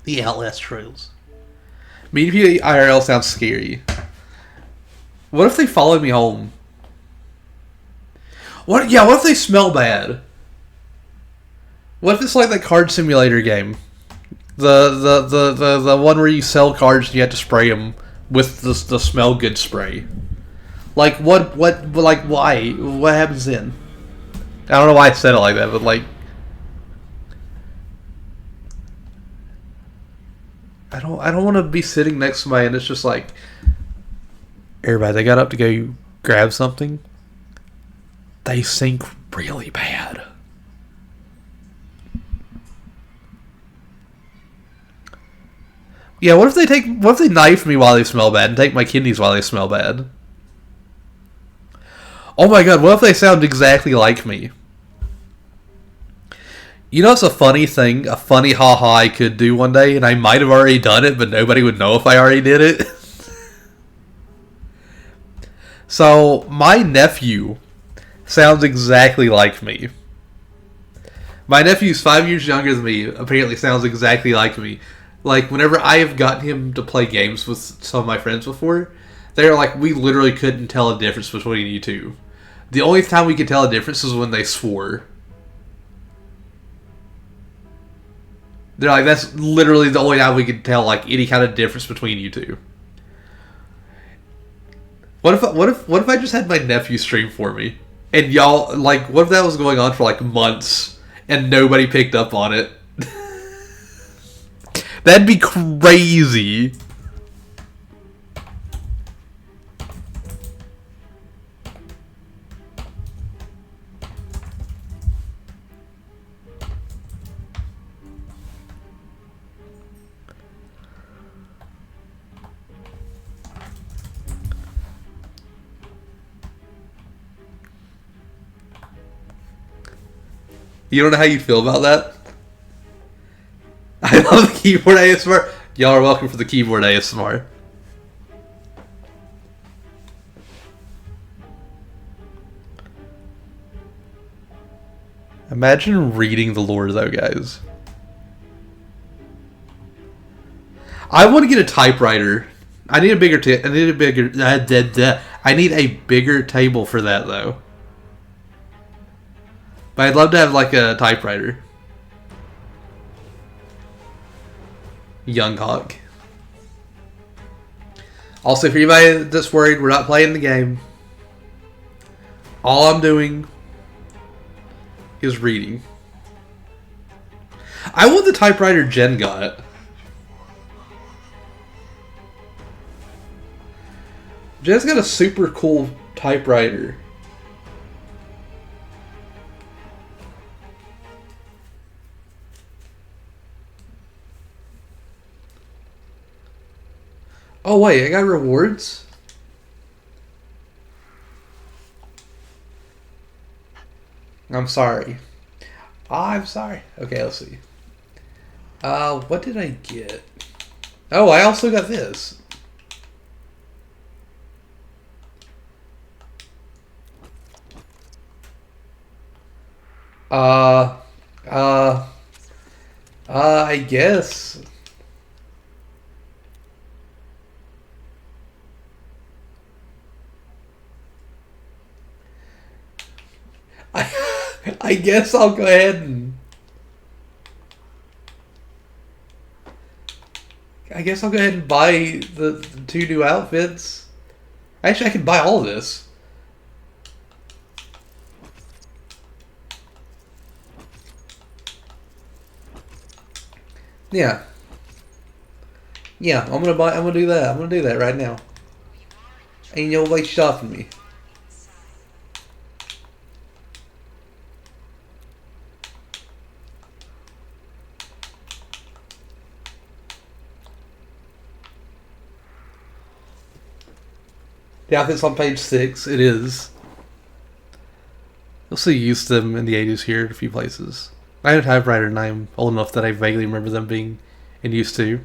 The Outlast trails. Meeting people IRL sounds scary. What if they followed me home? What? Yeah, what if they smell bad? What if it's like that card simulator game? The one where you sell cards and you have to spray them with the smell good spray. Like like why? What happens then? I don't know why I said it like that, but like I don't want to be sitting next to somebody and it's just like everybody they got up to go grab something. They stink really bad. Yeah, what if they knife me while they smell bad and take my kidneys while they smell bad? Oh my god, what if they sound exactly like me? You know, it's a funny thing, a funny haha I could do one day, and I might have already done it, but nobody would know if I already did it. So, my nephew sounds exactly like me. My nephew's 5 years younger than me, apparently sounds exactly like me. Like, whenever I have gotten him to play games with some of my friends before, they're like, we literally couldn't tell a difference between you two. The only time we could tell a difference is when they swore. They're like, that's literally the only time we could tell like any kind of difference between you two. What if I just had my nephew stream for me, and y'all like, what if that was going on for like months and nobody picked up on it? That'd be crazy. You don't know how you feel about that? I love the keyboard ASMR. Y'all are welcome for the keyboard ASMR. Imagine reading the lore, though, guys. I want to get a typewriter. I need a bigger. I need a bigger table for that, though. But I'd love to have like a typewriter. Young Hawk. Also, for anybody that's worried, we're not playing the game. All I'm doing is reading. I want the typewriter Jen got. Jen's got a super cool typewriter. Oh wait, I got rewards? I'm sorry. I'm sorry. Okay, let's see. What did I get? Oh, I also got this. Uh, uh, I guess. I guess I'll go ahead and... I guess I'll go ahead and buy the two new outfits. Actually, I can buy all of this. Yeah. Yeah, I'm gonna do that. I'm gonna do that right now. Ain't nobody stopping me. The outfit's on page 6. It is. You'll see use them in the 80s here in a few places. I have a typewriter and I'm old enough that I vaguely remember them being in use too.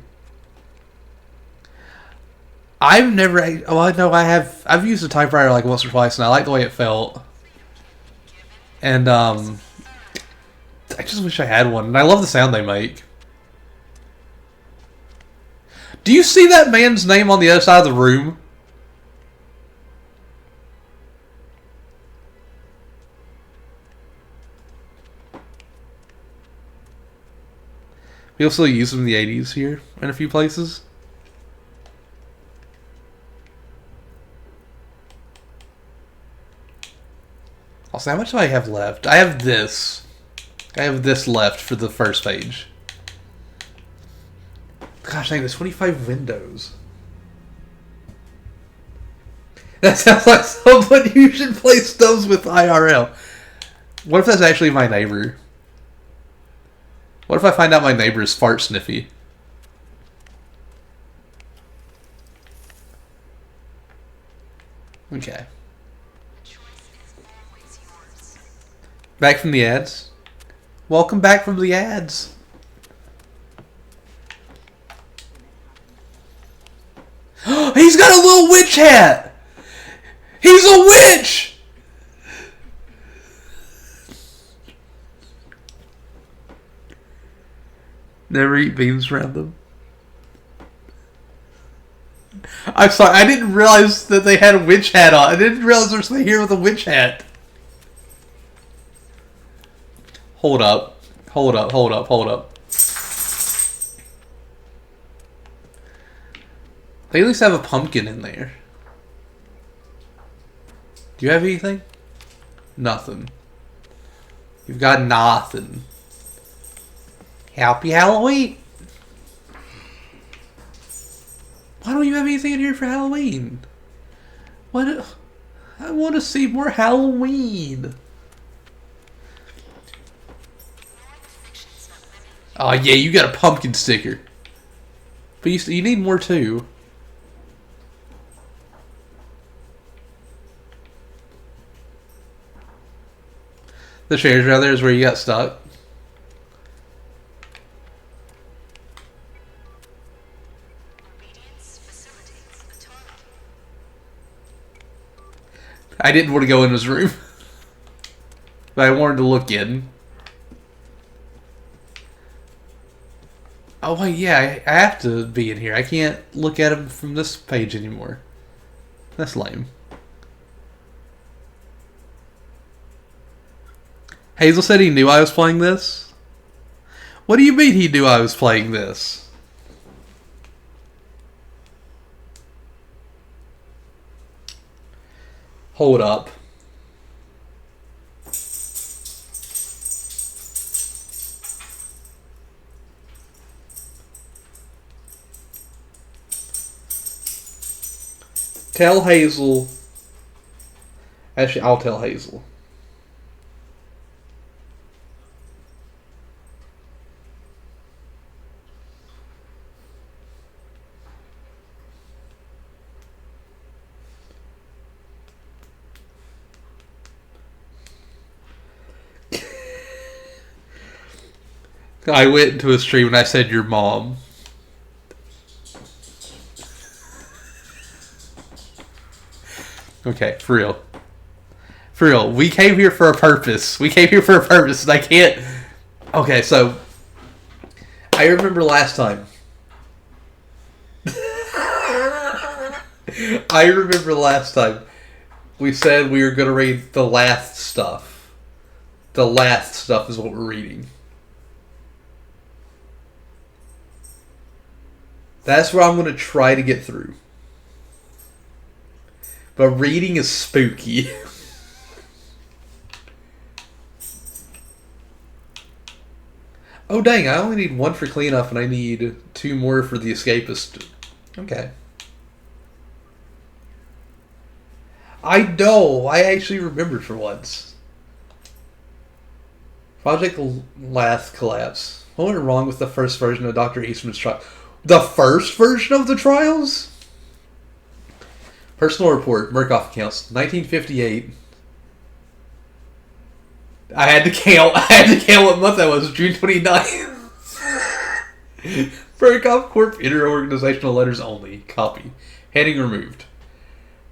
I've never... Oh, I know I have... I've used a typewriter like once or twice and I like the way it felt. And, I just wish I had one. And I love the sound they make. Do you see that man's name on the other side of the room? People still use them in the 80s here in a few places. Also, how much do I have left? I have this. I have this left for the first page. Gosh dang, there's 25 windows. That sounds like someone you should play Stubbs with IRL. What if that's actually my neighbor? What if I find out my neighbor is fart sniffy? Okay. Back from the ads? Welcome back from the ads. He's got a little witch hat! He's a witch! Never eat beans around them. I'm sorry, I didn't realize that they had a witch hat on. I didn't realize there was something here with a witch hat. Hold up. Hold up, hold up, hold up. They at least have a pumpkin in there. Do you have anything? Nothing. You've got nothing. Happy Halloween! Why don't you have anything in here for Halloween? What? I want to see more Halloween. Oh yeah, you got a pumpkin sticker. But you need more too. The chairs right there is where you got stuck. I didn't want to go in his room. But I wanted to look in. Oh wait, yeah, I have to be in here. I can't look at him from this page anymore. That's lame. Hazel said he knew I was playing this? What do you mean he knew I was playing this? Hold up. Tell Hazel. Actually, I'll tell Hazel. I went into a stream and I said your mom. Okay, for real. For real. We came here for a purpose. We came here for a purpose and I can't... Okay, so... I remember last time. I remember last time we said we were going to read the last stuff. The last stuff is what we're reading. That's what I'm going to try to get through. But reading is spooky. Oh dang, I only need 1 for cleanup and I need 2 more for the escapist. Okay. I know, I actually remembered for once. Project Last Collapse. What went wrong with the first version of Dr. Eastman's trial? The first version of the trials? Personal report, Murkoff accounts, 1958. I had to count what month that was, June 29th. Murkoff Corp. Interorganizational letters only. Copy. Heading removed.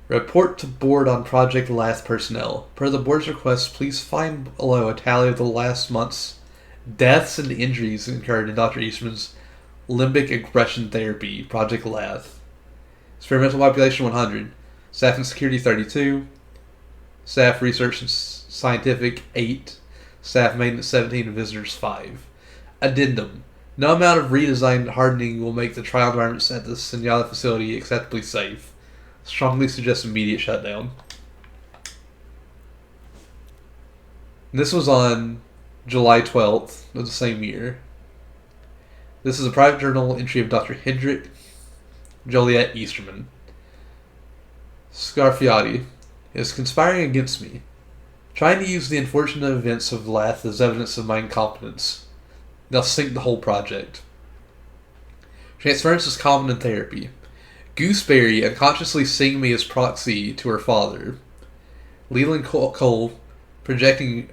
Report to board on Project Last personnel. Per the board's request, please find below a tally of the last month's deaths and injuries incurred in Dr. Eastman's Limbic Aggression Therapy, Project Lath. Experimental Population 100. Staff and Security 32. Staff Research and Scientific 8. Staff Maintenance 17 and Visitors 5. Addendum. No amount of redesign and hardening will make the trial environments at the Senyala facility acceptably safe. Strongly suggest immediate shutdown. This was on July 12th of the same year. This is a private journal entry of Dr. Hendrik Joliet Easterman. Scarfiati is conspiring against me, trying to use the unfortunate events of Lath as evidence of my incompetence. They'll sink the whole project. Transference is common in therapy. Gooseberry unconsciously seeing me as proxy to her father. Leland Cole projecting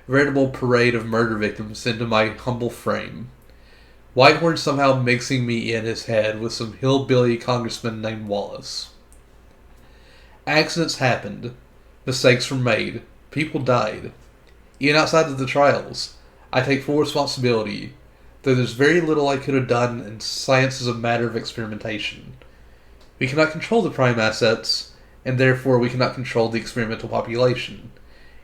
a veritable parade of murder victims into my humble frame. Whitehorn somehow mixing me in his head with some hillbilly congressman named Wallace. Accidents happened. Mistakes were made. People died. Even outside of the trials, I take full responsibility, though there's very little I could have done, and science is a matter of experimentation. We cannot control the prime assets, and therefore we cannot control the experimental population.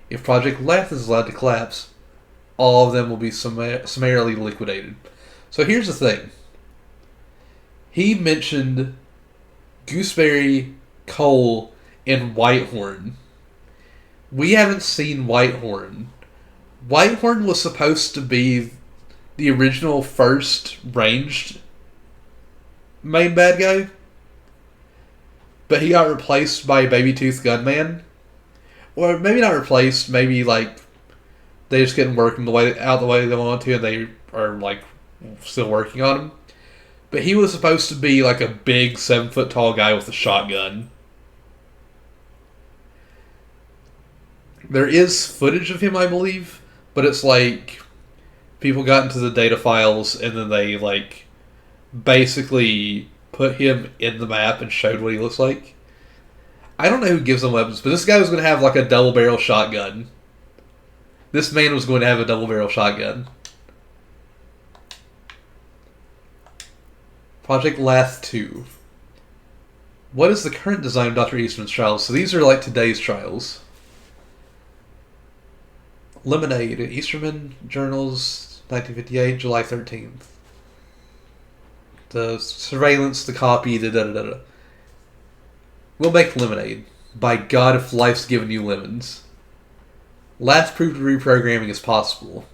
If Project Lath is allowed to collapse, all of them will be summarily liquidated. So here's the thing. He mentioned Gooseberry, Cole, and Whitehorn. We haven't seen Whitehorn. Whitehorn was supposed to be the original first ranged main bad guy, but he got replaced by Baby Tooth Gunman. Or maybe not replaced, maybe like they just couldn't work him the way they want to, and they are like still working on him. But he was supposed to be like a big 7-foot tall guy with a shotgun. There is footage of him, I believe, but it's like people got into the data files and then they like basically put him in the map and showed what he looks like. I don't know who gives them weapons, but this guy was going to have like a double barrel shotgun. This man was going to have a double barrel shotgun. Project Lath 2. What is the current design of Dr. Eastman's trials? So these are like today's trials. Lemonade, Easterman Journals, 1958, July 13th. The surveillance, the copy, the da-da-da-da. We'll make lemonade. By God, if life's given you lemons. Lath proved reprogramming is possible.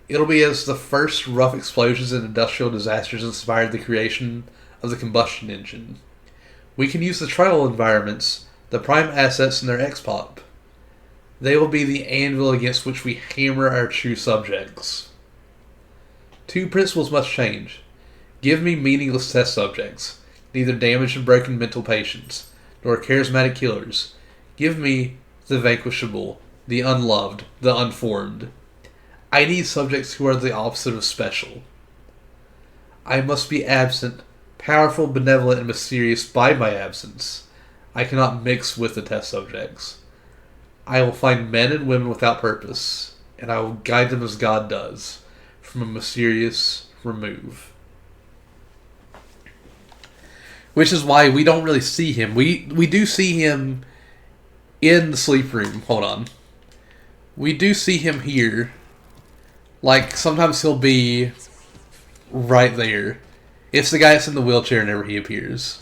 It'll be as the first rough explosions and industrial disasters inspired the creation of the combustion engine. We can use the trial environments, the prime assets, and their expop. They will be the anvil against which we hammer our true subjects. 2 principles must change. Give me meaningless test subjects, neither damaged and broken mental patients, nor charismatic killers. Give me the vanquishable, the unloved, the unformed. I need subjects who are the opposite of special. I must be absent, powerful, benevolent, and mysterious by my absence. I cannot mix with the test subjects. I will find men and women without purpose, and I will guide them as God does, from a mysterious remove. Which is why we don't really see him. We do see him in the sleep room. Hold on. We do see him here. Like, sometimes he'll be right there. It's the guy that's in the wheelchair whenever he appears.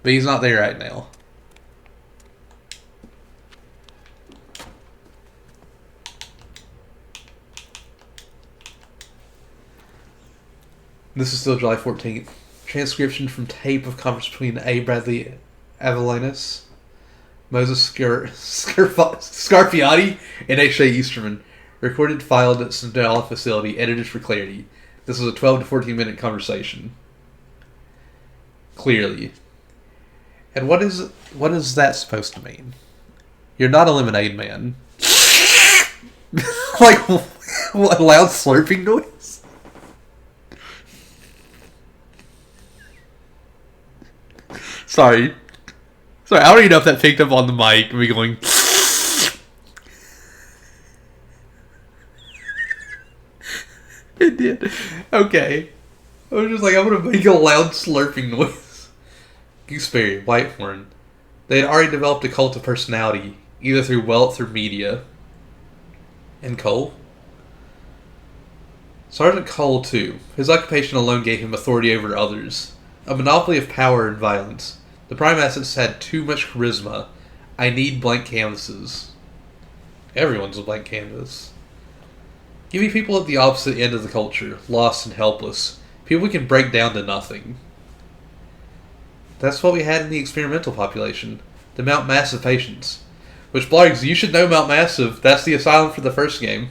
But he's not there right now. This is still July 14th. Transcription from tape of conference between A. Bradley Avelinus, Moses Scarfiati, and H. A. Easterman. Recorded, filed at Sandala facility, edited for clarity. This was a 12 to 14 minute conversation. Clearly. And what is that supposed to mean? You're not a lemonade man. Like, what, loud slurping noise? Sorry, I don't even know if that picked up on the mic. Me going. It did. Okay. I was just like, I'm gonna make a loud slurping noise. Gooseberry, Whitehorn. They had already developed a cult of personality, either through wealth or media. And Cole? Sergeant Cole, too. His occupation alone gave him authority over others. A monopoly of power and violence. The prime assets had too much charisma. I need blank canvases. Everyone's a blank canvas. Give me people at the opposite end of the culture, lost and helpless. People we can break down to nothing. That's what we had in the experimental population. The Mount Massive patients. Which, Blargs, you should know Mount Massive. That's the asylum for the first game.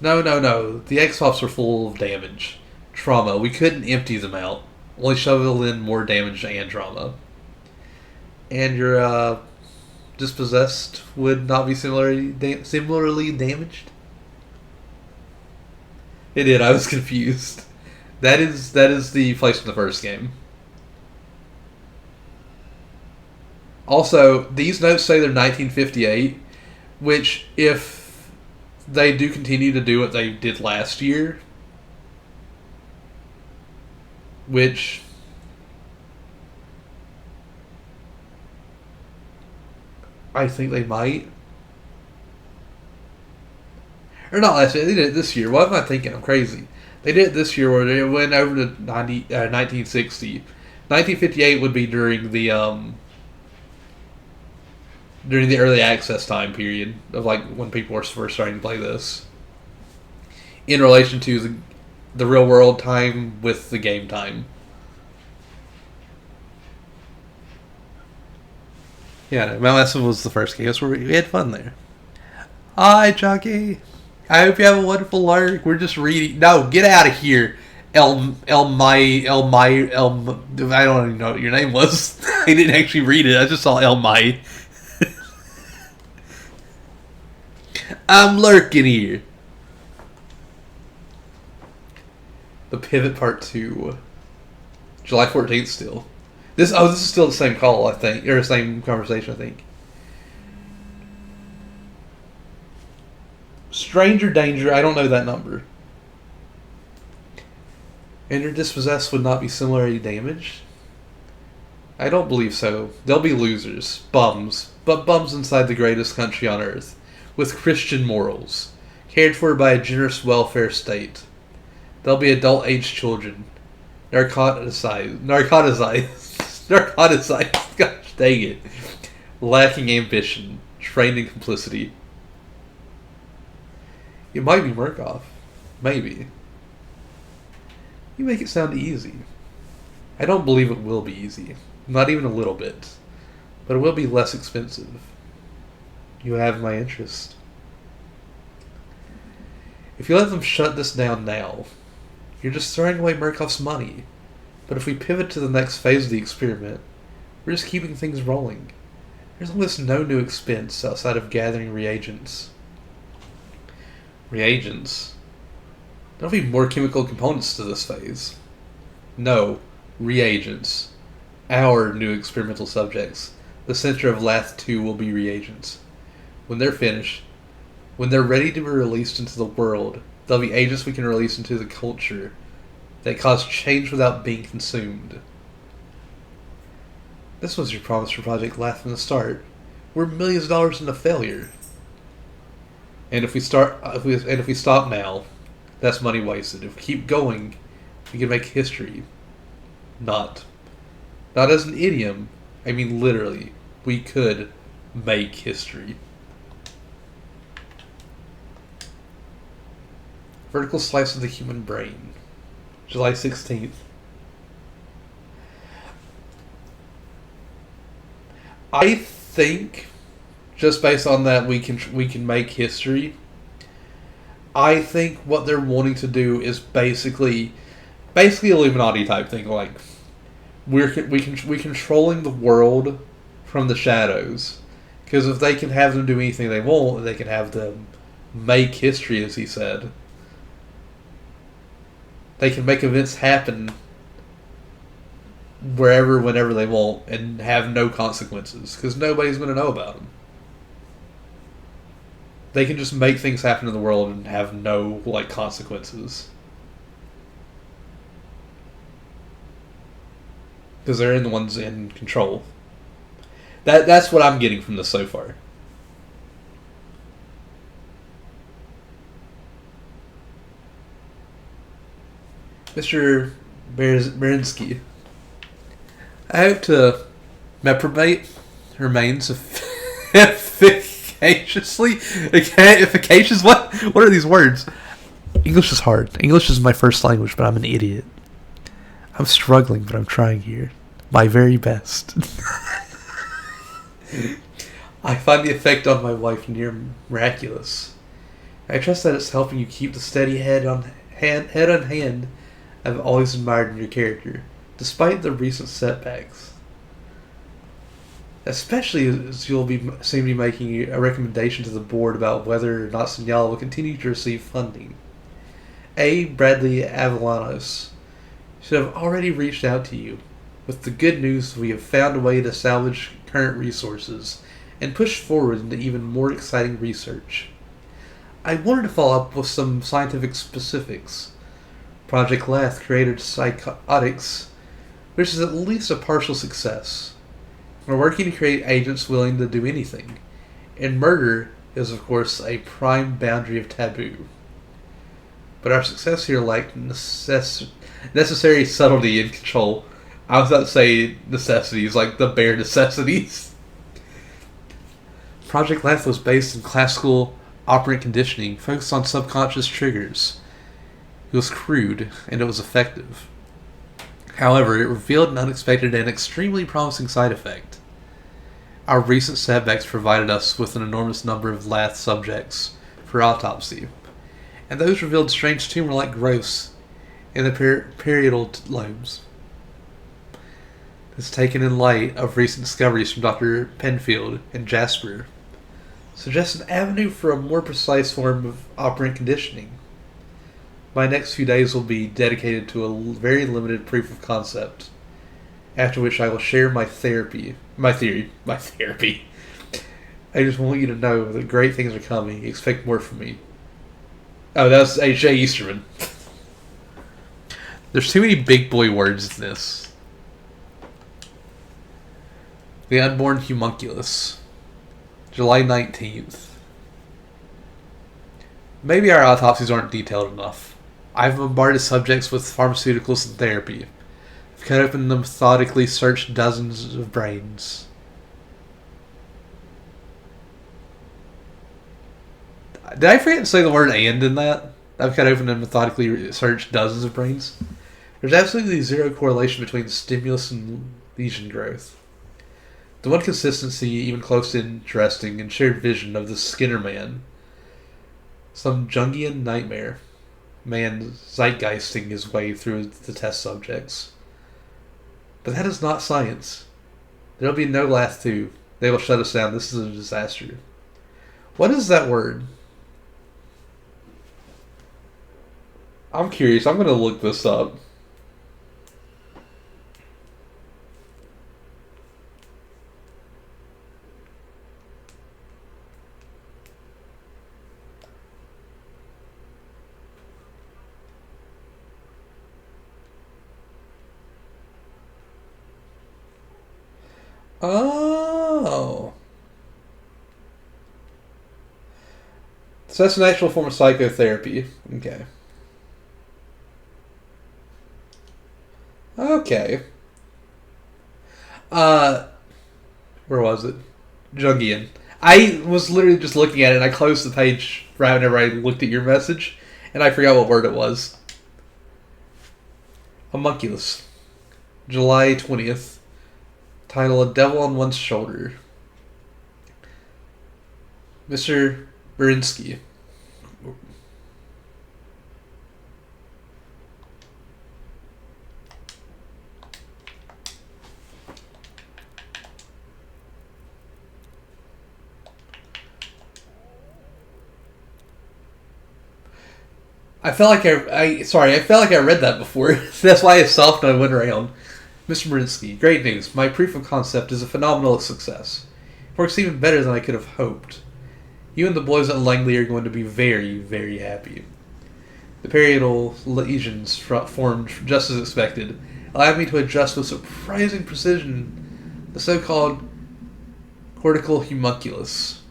No. The X-Pops were full of damage. Trauma. We couldn't empty them out. Only shovel in more damage and trauma. And your dispossessed would not be similarly damaged? It did. I was confused. That is the place in the first game. Also, these notes say they're 1958, which, if they do continue to do what they did last year, which I think they might. Or not last year, they did it this year. What am I thinking? I'm crazy. They did it this year where they went over to 1960. 1958 would be during the early access time period of like when people were first starting to play this. In relation to the real world time with the game time. Yeah, no, Mount Massive was the first game. That's where we had fun there. Hi, Chucky. I hope you have a wonderful lurk. We're just reading. No, get out of here. I don't even know what your name was. I didn't actually read it. I just saw El Mai. I'm lurking here. The Pivot Part 2. July 14th still. This is still the same call, I think. Or the same conversation, I think. Stranger Danger, I don't know that number. And your dispossessed would not be similarly damaged? I don't believe so. They'll be losers. Bums. But bums inside the greatest country on earth. With Christian morals. Cared for by a generous welfare state. They'll be adult-aged children. Narcoticized. Gosh dang it. Lacking ambition. Trained in complicity. It might be Murkoff. Maybe. You make it sound easy. I don't believe it will be easy. Not even a little bit. But it will be less expensive. You have my interest. If you let them shut this down now, you're just throwing away Murkoff's money. But if we pivot to the next phase of the experiment, we're just keeping things rolling. There's almost no new expense outside of gathering reagents. Reagents? There'll be more chemical components to this phase. No, reagents. Our new experimental subjects. The center of Lath 2 will be reagents. When they're finished, when they're ready to be released into the world, they'll be agents we can release into the culture that cause change without being consumed. This was your promise for Project Lath from the start. We're millions of dollars into failure. And if we stop now, that's money wasted. If we keep going, we can make history. Not as an idiom. I mean literally. We could make history. Vertical slice of the human brain. July 16th. I think, just based on that, we can make history. I think what they're wanting to do is basically Illuminati type thing. Like we controlling the world from the shadows, because if they can have them do anything they want, they can have them make history, as he said. They can make events happen wherever, whenever they want, and have no consequences, because nobody's going to know about them. They can just make things happen in the world and have no like consequences because they're the ones in control. That's what I'm getting from this so far. Mr. Berinsky, I hope to reprobate remains efficaciously. Efficacious? What are these words? English is hard. English is my first language, but I'm an idiot. I'm struggling, but I'm trying here. My very best. I find the effect on my wife near miraculous. I trust that it's helping you keep the steady head on hand I've always admired in your character, despite the recent setbacks. Especially as you'll seem to be making a recommendation to the board about whether or not Signal will continue to receive funding. A. Bradley Avalanos should have already reached out to you. With the good news, we have found a way to salvage current resources and push forward into even more exciting research. I wanted to follow up with some scientific specifics. Project Lath created psychotics, which is at least a partial success. We're working to create agents willing to do anything, and murder is of course a prime boundary of taboo. But our success here lacked necessary subtlety and control. I was about to say necessities, like the bare necessities. Project Lath was based in classical operant conditioning, focused on subconscious triggers. It was crude, and it was effective. However, it revealed an unexpected and extremely promising side effect. Our recent setbacks provided us with an enormous number of Lath subjects for autopsy, and those revealed strange tumor-like growths in the parietal lobes. This is taken in light of recent discoveries from Dr. Penfield and Jasper, suggests an avenue for a more precise form of operant conditioning. My next few days will be dedicated to a very limited proof of concept, after which I will share my theory. I just want you to know that great things are coming. Expect more from me. Oh, that was H.J. Easterman. There's too many big boy words in this. The Unborn Homunculus. July 19th. Maybe our autopsies aren't detailed enough. I've bombarded subjects with pharmaceuticals and therapy. I've cut open and methodically searched dozens of brains. Did I forget to say the word "and" in that? I've cut open and methodically searched dozens of brains. There's absolutely zero correlation between stimulus and lesion growth. The one consistency, even close to interesting, and shared vision of the Skinner man. Some Jungian nightmare. Man zeitgeisting his way through the test subjects. But that is not science. There will be no Lath 2. They will shut us down. This is a disaster. What is that word? I'm curious. I'm going to look this up. Oh. So that's an actual form of psychotherapy. Okay. Okay. Where was it? Jungian. I was literally just looking at it and I closed the page right whenever I looked at your message and I forgot what word it was. Homunculus. July 20th. Title: A Devil on One's Shoulder. Mr. Berinsky. I felt like I felt like I read that before. That's why I stopped and I went around. Mr. Marinsky, great news. My proof of concept is a phenomenal success. It works even better than I could have hoped. You and the boys at Langley are going to be very, very happy. The parietal lesions formed just as expected, allowing me to adjust with surprising precision the so-called cortical homunculus.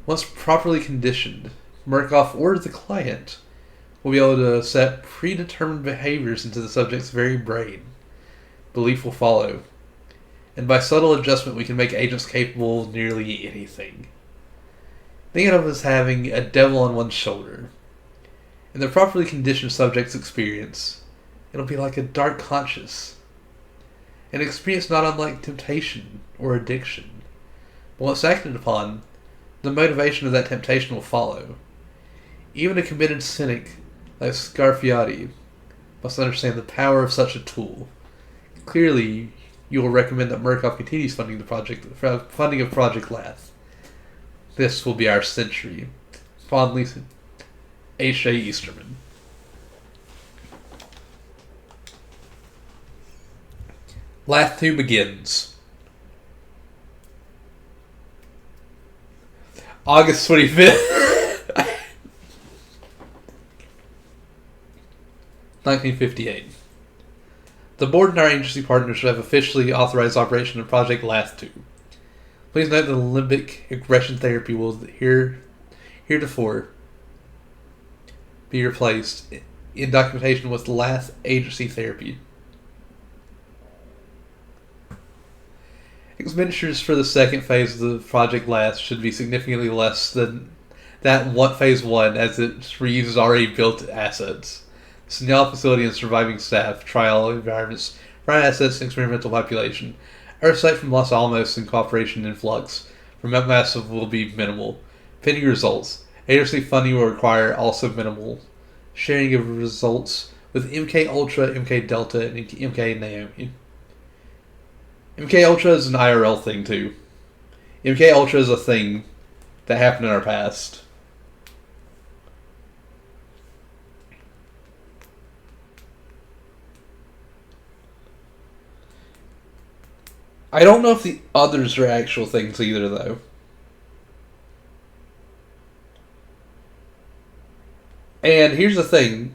Once properly conditioned, Murkoff or the client will be able to set predetermined behaviors into the subject's very brain. Belief will follow. And by subtle adjustment, we can make agents capable of nearly anything. Think of it as having a devil on one's shoulder. In the properly conditioned subject's experience, it'll be like a dark conscience. An experience not unlike temptation or addiction. But once acted upon, the motivation of that temptation will follow. Even a committed cynic like Scarfiotti must understand the power of such a tool. Clearly, you will recommend that Murkoff continues funding of Project Lath. This will be our century. Fondly, H.A. Easterman. Lath 2 begins. August 25th, 1958. The board and our agency partners have officially authorized operation of Project Lath 2. Please note that the limbic aggression therapy will heretofore be replaced in documentation with Lath agency therapy. Expenditures for the second phase of the Project Lath should be significantly less than that one phase 1, as it reuses already built assets. Signal facility and surviving staff, trial environments, prime assets, and experimental population. Oversight from Los Alamos and cooperation in flux from Massive will be minimal. Pending results. Agency funding will require also minimal. Sharing of results with MK Ultra, MK Delta, and MK Naomi. MK Ultra is an IRL thing too. MK Ultra is a thing that happened in our past. I don't know if the others are actual things either, though. And here's the thing.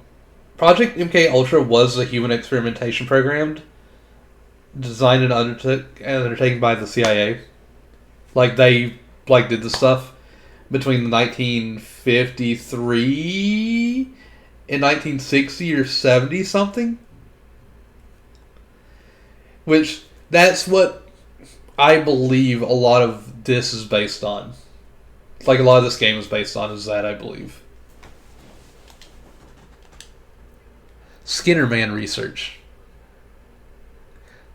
Project MK Ultra was a human experimentation program designed and undertaken by the CIA. They did the stuff between 1953 and 1960 or 70 something. Which, that's what I believe a lot of this is based on. A lot of this game is based on is that, I believe. Skinner Man research.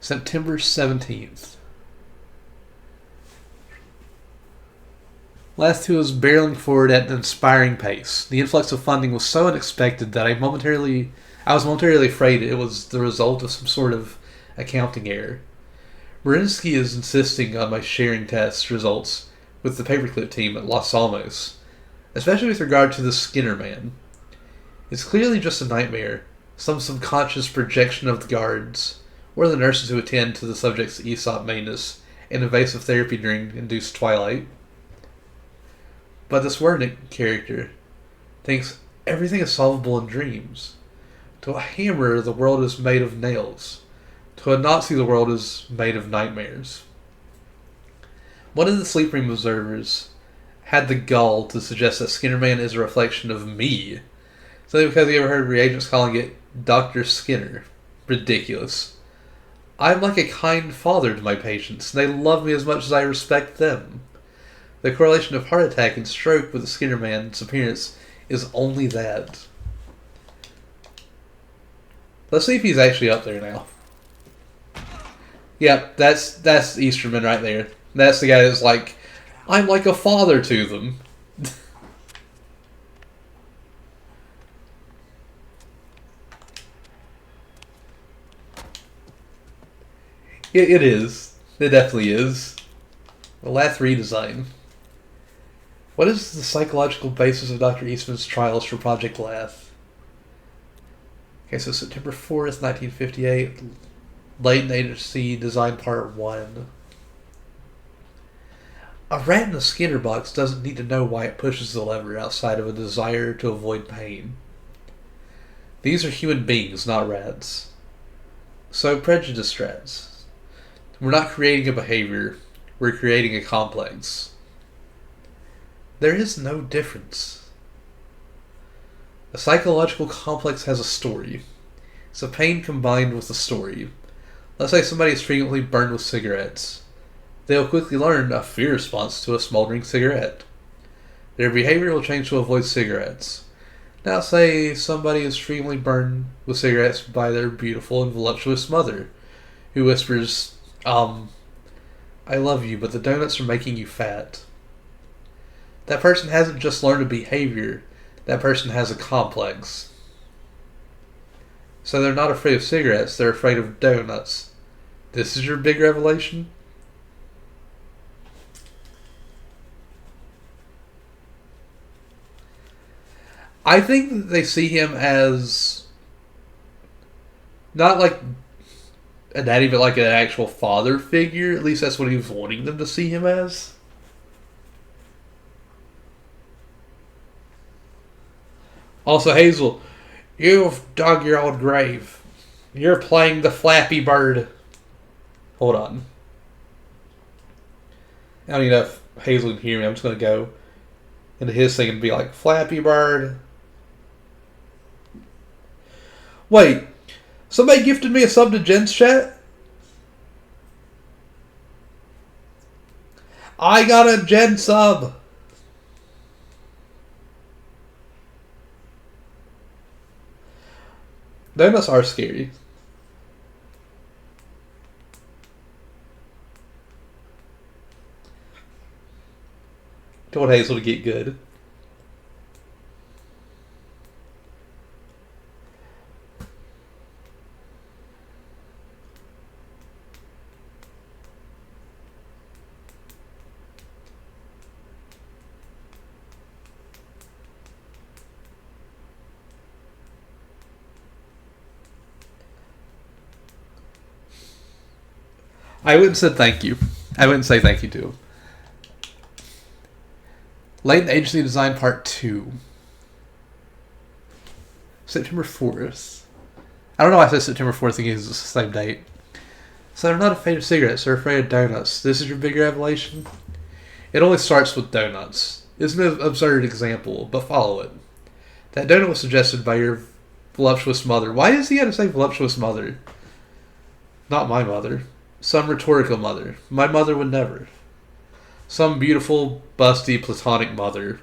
September 17th. Lath 2 was barreling forward at an inspiring pace. The influx of funding was so unexpected that I was momentarily afraid it was the result of some sort of accounting error. Marinsky is insisting on my sharing test results with the paperclip team at Los Alamos, especially with regard to the Skinner Man. It's clearly just a nightmare, some subconscious projection of the guards, or the nurses who attend to the subject's ESOP maintenance and invasive therapy during induced twilight. But this Wernick character thinks everything is solvable in dreams. To a hammer, the world is made of nails. To a Nazi, the world is made of nightmares. One of the sleep room observers had the gall to suggest that Skinner Man is a reflection of me, simply because he ever heard reagents calling it Dr. Skinner. Ridiculous. I'm like a kind father to my patients, and they love me as much as I respect them. The correlation of heart attack and stroke with the Skinner Man's appearance is only that. Let's see if he's actually up there now. Yep, that's Easterman right there. That's the guy that's like, I'm like a father to them. It is. It definitely is. The Lath redesign. What is the psychological basis of Dr. Eastman's trials for Project Lath? Okay, so September 4th, 1958. Latent Agency Design Part 1. A rat in a Skinner box doesn't need to know why it pushes the lever outside of a desire to avoid pain. These are human beings, not rats. So prejudice rats. We're not creating a behavior, we're creating a complex. There is no difference. A psychological complex has a story. It's a pain combined with a story. Let's say somebody is frequently burned with cigarettes. They'll quickly learn a fear response to a smoldering cigarette. Their behavior will change to avoid cigarettes. Now say somebody is frequently burned with cigarettes by their beautiful and voluptuous mother, who whispers, I love you, but the donuts are making you fat. That person hasn't just learned a behavior, that person has a complex. So they're not afraid of cigarettes, they're afraid of donuts. This is your big revelation? I think that they see him as not like a daddy, but like an actual father figure. At least that's what he was wanting them to see him as. Also, Hazel, you've dug your own grave. You're playing the Flappy Bird. Hold on. I don't even know if Hazel can hear me. I'm just going to go into his thing and be like, Flappy Bird. Wait, somebody gifted me a sub to Jen's chat? I got a Jen sub. Donuts are scary. Told Hazel to get good. I wouldn't say thank you. I wouldn't say thank you to him. Latent Agency Design Part 2. September 4th. I don't know why I said September 4th thinking it's the same date. So they're not afraid of cigarettes, they're afraid of donuts. This is your big revelation? It only starts with donuts. It's an absurd example, but follow it. That donut was suggested by your voluptuous mother. Why does he have to say voluptuous mother? Not my mother. Some rhetorical mother. My mother would never. Some beautiful, busty, platonic mother.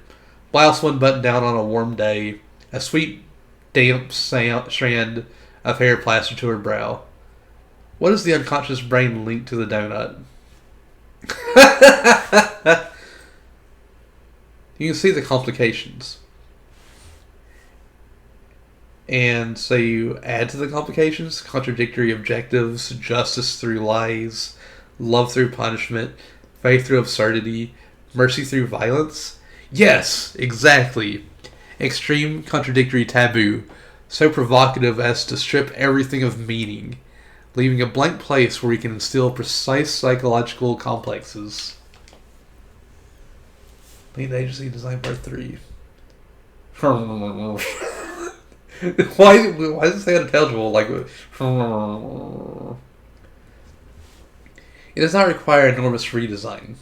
Blouse one buttoned down on a warm day. A sweet, damp strand of hair plastered to her brow. What is the unconscious brain linked to the donut? You can see the complications. And so you add to the complications contradictory objectives, justice through lies, love through punishment, faith through absurdity, mercy through violence. Yes, exactly. Extreme contradictory taboo, so provocative as to strip everything of meaning, leaving a blank place where we can instill precise psychological complexes. Latent Agency Design Part 3. Why does it say unintelligible? Like, it does not require enormous redesign.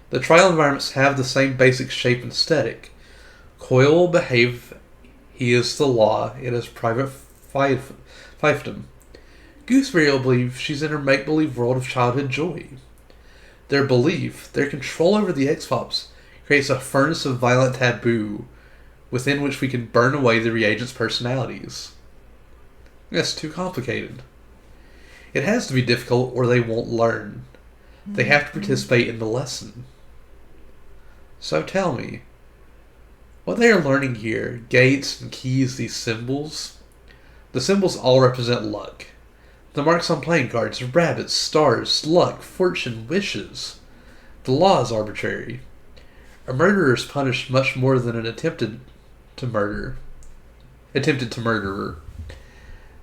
The trial environments have the same basic shape and aesthetic. Coyle will behave. He is the law. It is private fiefdom. Gooseberry will believe she's in her make-believe world of childhood joy. Their belief, their control over the X-Pops, creates a furnace of violent taboo within which we can burn away the reagent's personalities. That's too complicated. It has to be difficult or they won't learn. They have to participate in the lesson. So tell me, what they are learning here, gates and keys, these symbols, the symbols all represent luck. The marks on playing cards are rabbits, stars, luck, fortune, wishes. The law is arbitrary. A murderer is punished much more than an attempted to murderer.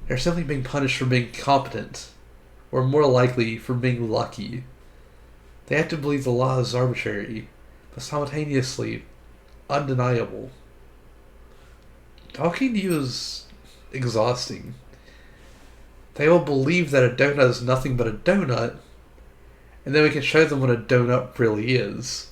They're simply being punished for being competent, or more likely for being lucky. They have to believe the law is arbitrary, but simultaneously undeniable. Talking to you is exhausting. They will believe that a donut is nothing but a donut, and then we can show them what a donut really is.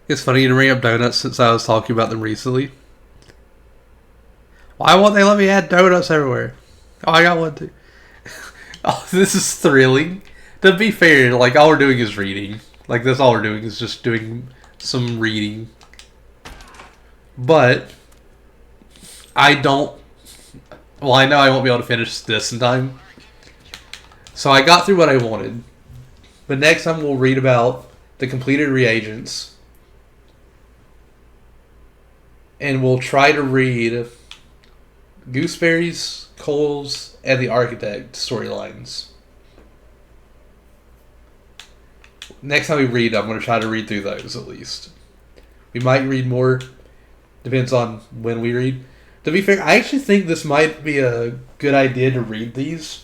It's funny to bring up donuts since I was talking about them recently. Why won't they let me add donuts everywhere? Oh, I got one too. Oh, this is thrilling. To be fair, like, all we're doing is reading. Like, that's all we're doing is just doing some reading. But I don't... Well, I know I won't be able to finish this in time. So I got through what I wanted. But next time we'll read about the completed reagents. And we'll try to read Gooseberries, Coles, and the Architect storylines. Next time we read, I'm going to try to read through those at least. We might read more. Depends on when we read. To be fair, I actually think this might be a good idea to read these.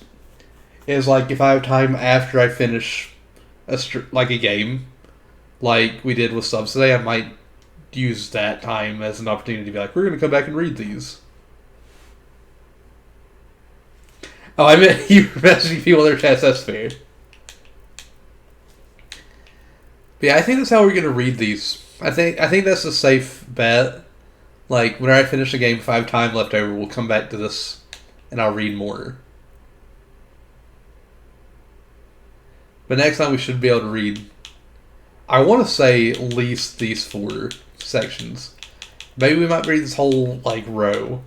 Is like if I have time after I finish a game, like we did with subs today, I might use that time as an opportunity to be like, we're going to come back and read these. Oh, I meant you were messaging people in their chats, that's fair. But yeah, I think that's how we're going to read these. I think that's a safe bet. Like, when I finish the game, if I have time left over, we'll come back to this and I'll read more. But next time we should be able to read, I want to say at least these 4 sections. Maybe we might read this whole, like, row.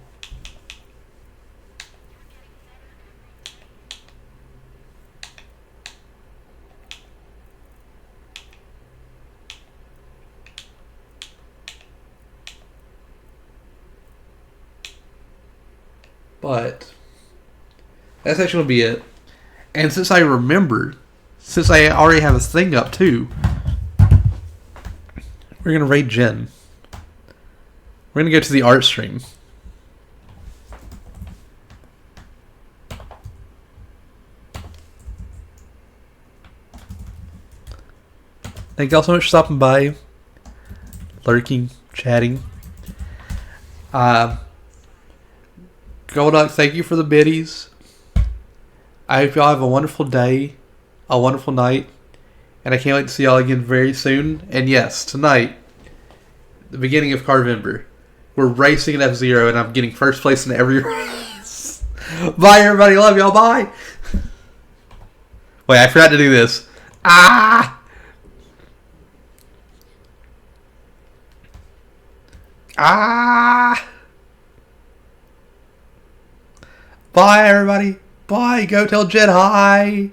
But that's actually going to be it. And since I remembered, since I already have a thing up too, we're going to raid Jen. We're going to go to the art stream. Thank y'all so much for stopping by, lurking, chatting. Golduck, thank you for the biddies. I hope y'all have a wonderful day, a wonderful night, and I can't wait to see y'all again very soon. And yes, tonight, the beginning of Carvember, we're racing at F-Zero, and I'm getting first place in every race. Bye, everybody. Love y'all. Bye. Wait, I forgot to do this. Ah! Ah! Bye, everybody. Bye. Go tell Jen hi.